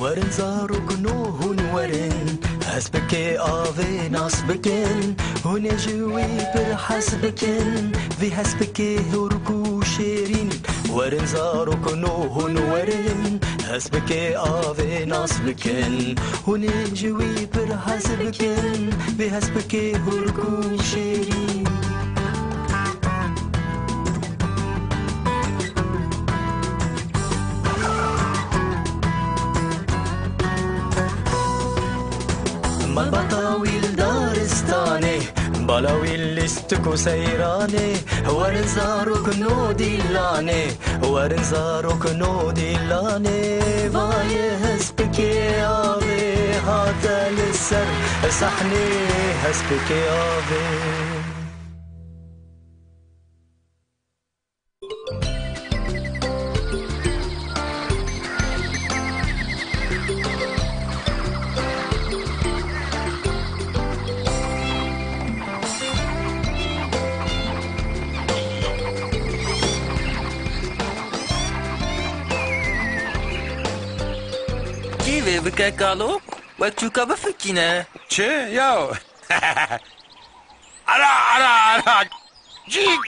ورن زارك نوهن ورن حسبك آوي نصبكن ونجوي برحسبكن في حسبك هركو شيرين ورن زارك نوهن ورن حسبك آوي نصبكن ونجوي برحسبكن في حسبك هركو شيرين من بطاويل دارستاني بلاويل لستكو سيراني ورن زاروك نودي لاني ورن زاروك نودي لاني باي هسبكي آبي هاتا للسر صحني هسبكي آبي بك قالوا وتشوكا بفكينا چه ياو على جيك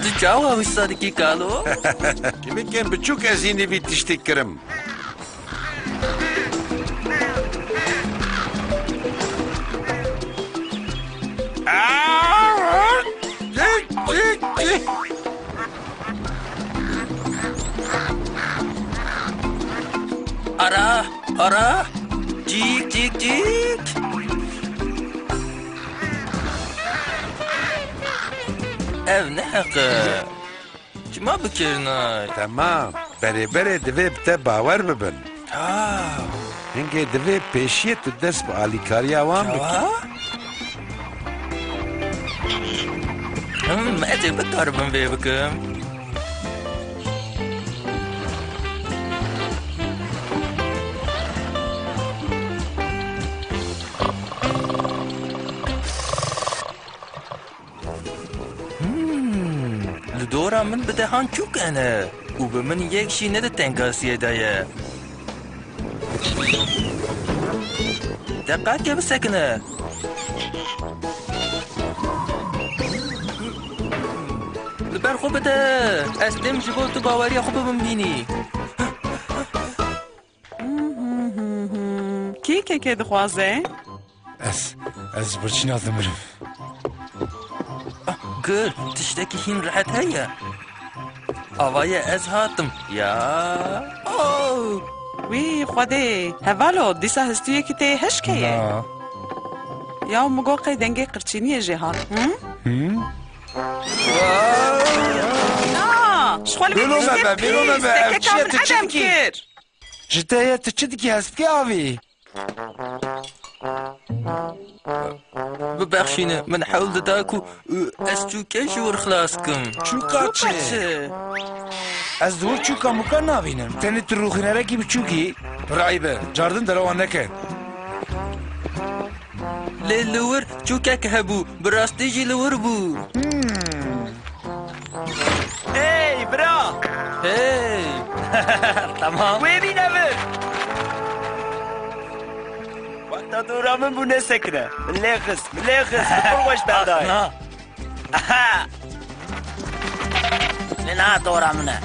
تجاوه وصادقي قالوا كم كان بتشوك ازيني بتشتكرم أراه جيك ev ne hakkı? Cuma bikirna. Tamam. Bere divê te bawer bibin. Ha. Hingê divê pêşiyê tu dest bi alîkariya wan bikî. Ez ê bikaribim vê bikim. دورا من بدهان چوک انه و به من یک شی نده تنگاسیه دایه دقیق که بسکنه لبر خوب بده از دم جبو تو باوری خوب بمبینی کی که دخوازه؟ از برچی نازم گل تشتکی هین راحت هیا آوای از هاتم یا اوه وی خوده هوالو دیسا هستویه که ته هشکیه یا مگوقی دنگی قرچینی جهان شخوالی بیرونه سکه کامل ادم کر جتایه تچدکی هست که آوی ببخشینه من حاول داكو از چوکه شور خلاص کم چوکا چه؟ از دور چوکا مکان نابینم تنی تو روخی نرکی بچوکی رایبه جاردن دروان نکن لور چوکه که هبو براستی جی لور بو هی برا هی تمام وی بی نور وقتا دورا من بو نسکنه ملیخس بخوش بردای لنا دورا منه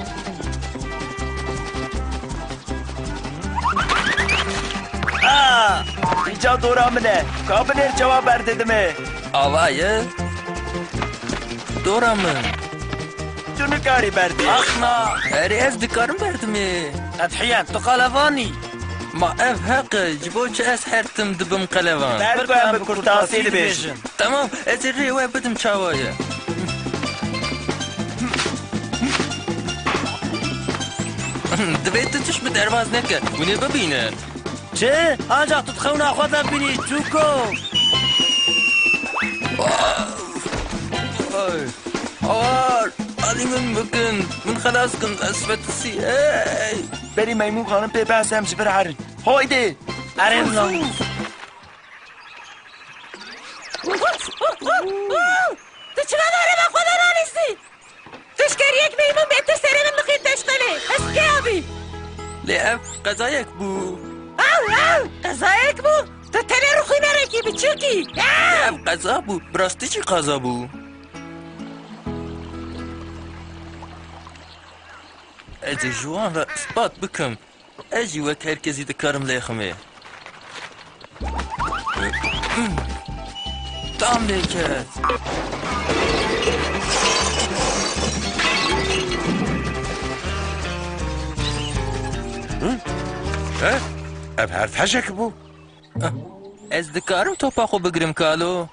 اینجا دورا منه کابنر جواب برددمه آوایه دورا من چونو کاری بردی؟ اخنا هری از دکارم بردمه ادحیان تو قلوانی ما اف حقه جبو چه از حرتم دبم قلوان برگو هم بکرتاسی بیشن تمام از الريوه بدم چاوايه دبیت تش به درواز نکه ونی ببینه چه؟ آنجا تو تخونه خودم بینی چوکو آوار علی من بکن من خلاص کن اسفت سی بری میمون خانم پی بحث هم جبر عرن هایده عرن لان یک میمون بهتر سرین نخیر تشتله هست که آبی لی اف قضایک بو او قضایک بو تو تنه رو خوی نرکی بچوکی لی اف قضا بو براستی چی قضا بو از جوان را اثبات بکم اجی وک هر کسی دکارم لیخمه دام لیکت اب هر تشک بو از دکارم توپا خو بگرم کالو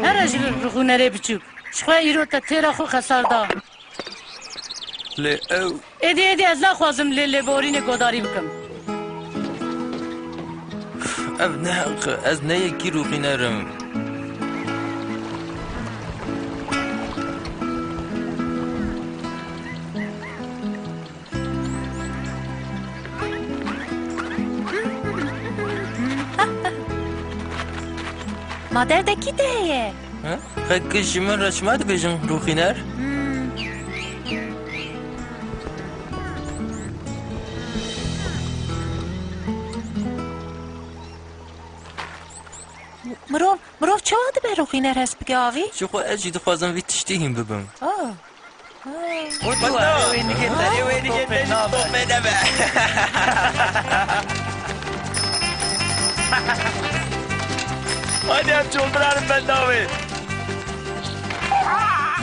هر اجل رخونه ری بچوک شخواه ایرو تا تیرا خو خسار دا لی او ایدی از نخوازم لیلی بورین گوداری بکم اف نه از نه یکی روخی نرم مادر ده کی دهیه خد کشی من رشمت بیشن روخی نر مروف چه واده به روخینر هست بگه آوی؟ شو خو اجی دخوازم وی تشتیهم ببم خدا وینی که تری وینی که تری توپه نبه هادی هم چون برارم بنداوی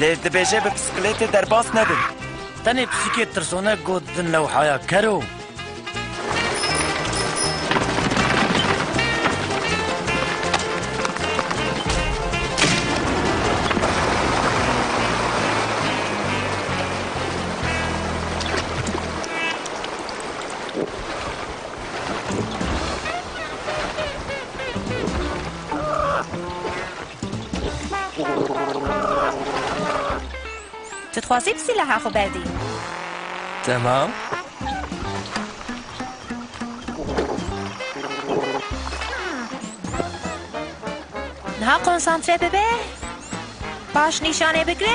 لیرد بیشه به بسکلیت در باس ندن تنی بسیکت ترسونه گودن لوحایا کرو تو تخواستی بسی لحه خو بردی تمام نه کنسانتره ببه باش نشانه بگره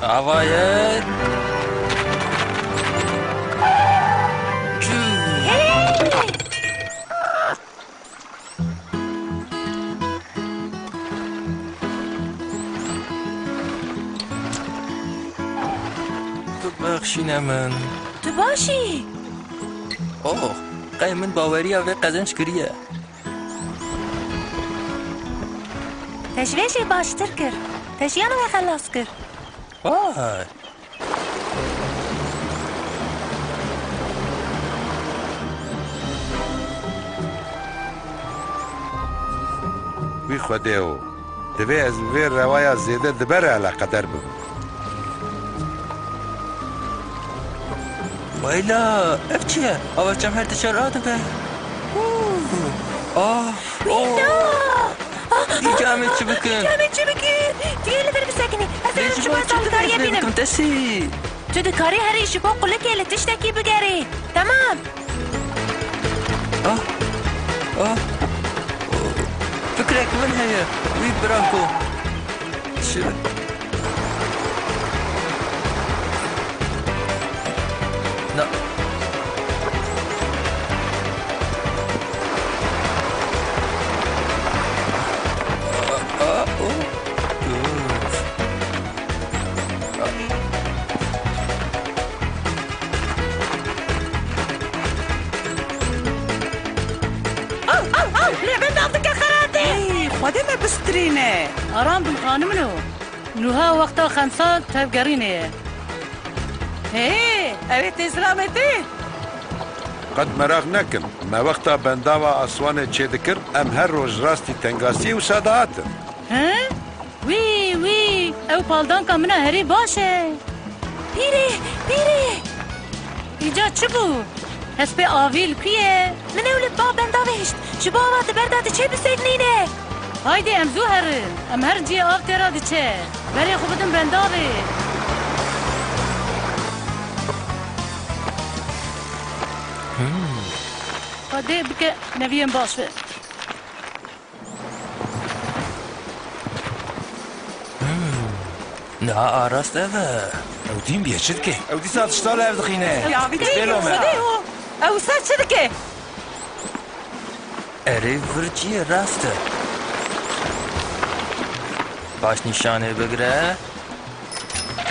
عوایت بخشین من تو باشی اوه قای من باوری اوه قزنج کریه تشویشی باشتر کر تشیانو خلاص کر وای وی خوده او دوی از وی روایا زیده دبر علاقه در بم وایلا اف چیه؟ آوه چم هر تشار آده آه اینجا همه چی بکن همه چی بکن دیگه لفر بسکنی از شما سالداری بینم تسی تو دکاری هری شبا قله که لتشتکی بگری تمام فكرك من هي وي برانكو شو لا خودی ما بسترینه آرام بن خانمنو نوها وقتا خمسان تبگرینه هی اوی اسلامتی قد مراغ نکن ما وقتا بنداوا اسوان چه دکر ام هر روز راستی تنگاسی و صداعت ها وی او پالدان کا منه هری باشه پیره اینجا چه بو هسپی آویل کیه من اولد با بنداوشت شبا آواد برداد چه بسیدنینه هایدی ام زو ام هر جی آف تیرا دی چه ولی خوبتم بنداوی دي بك نبيا باش نا راست اوه او دين بيه شدكي او دي ساعت اشتغل هاف دخينه يا عبيدي بيلو ما او سات شدكه اره ورچی راسته باش نشانه بگره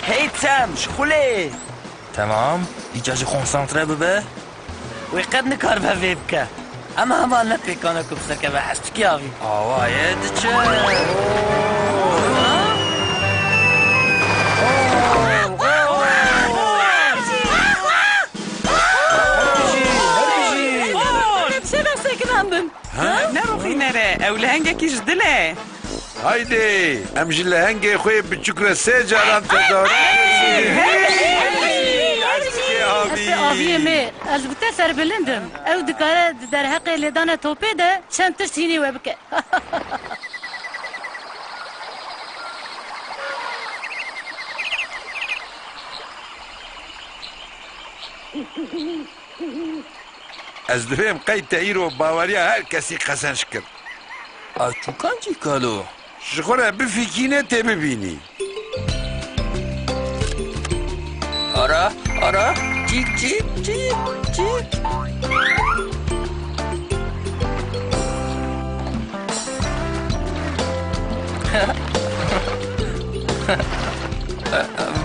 هیتم شخوله تمام ایجاج کنسانتره ببه وقد نکار به ویب که اما همان نپیکانه کبسه که به هست کی آوی آوایه دچه نروحي نرى أولهنجا كيش دلة هايدي امجي لهنجي خوي بتشكر سيجاران تداري آویه می از بوده سر بلندم او دکاره در حق لیدان توپه ده چند تشتینی و بکه از دویم قید تایرو باوریا هر کسی قسنش کرد آچوکان چی کالو شخوره بفیکینه تی ببینی آره آره جیک جیک جیک جیک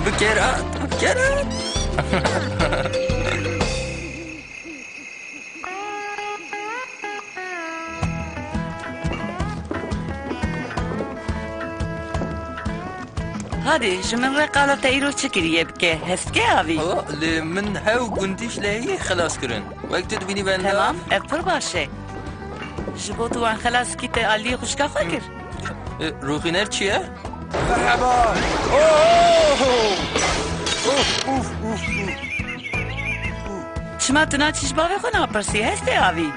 بکرات بکرات هادي شو من رقالة تايرو تشكري بكي هستكي هذي لی من هاو گندیش لهی خلاص کرن وقت تبینی بنده تمام افر باشه جبوتو عن خلاص كي تقالي خشكا فكر روخینر چیه؟ مرحبا شما تناتش بابي خونا برسي هستي هذي